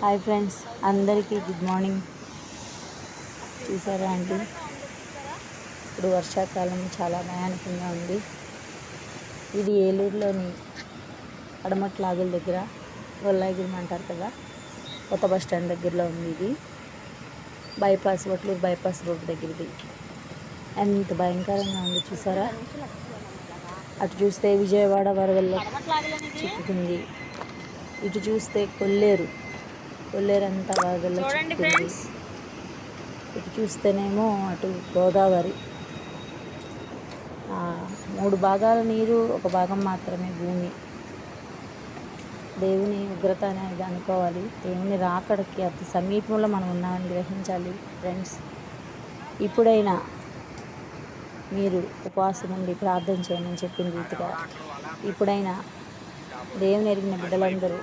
Hi friends, అందరికీ good morning. చూసారా అండి, ఇప్పుడు వర్షాకాలం చాలా భయానకంగా ఉంది. ఇది ఏలూరులోని అడమట్లాగుల దగ్గర గొల్లాగిరి అంటారు కదా, కొత్త బస్ స్టాండ్ దగ్గరలో ఉంది. ఇది బైపాస్, వట్లూరు బైపాస్ రోడ్ దగ్గరది. ఎంత భయంకరంగా ఉంది చూసారా. అటు చూస్తే విజయవాడ వరదల్లో చిక్కుకుంది, ఇటు చూస్తే కొల్లేరు అంతా వరదల్లో చిక్కుకుంది. ఇటు చూస్తేనేమో అటు గోదావరి. 3 భాగాల నీరు, 1 భాగం మాత్రమే భూమి. దేవుని ఉగ్రత అనేది అనుకోవాలి. దేవుని రాకడికి అతి సమీపంలో మనం ఉన్నామని గ్రహించాలి ఫ్రెండ్స్. ఇప్పుడైనా మీరు ఉపవాసం ఉండి ప్రార్థన చేయమని చెప్పిన రీతిగా ఇప్పుడైనా దేవుని ఎరిగిన బిడ్డలందరూ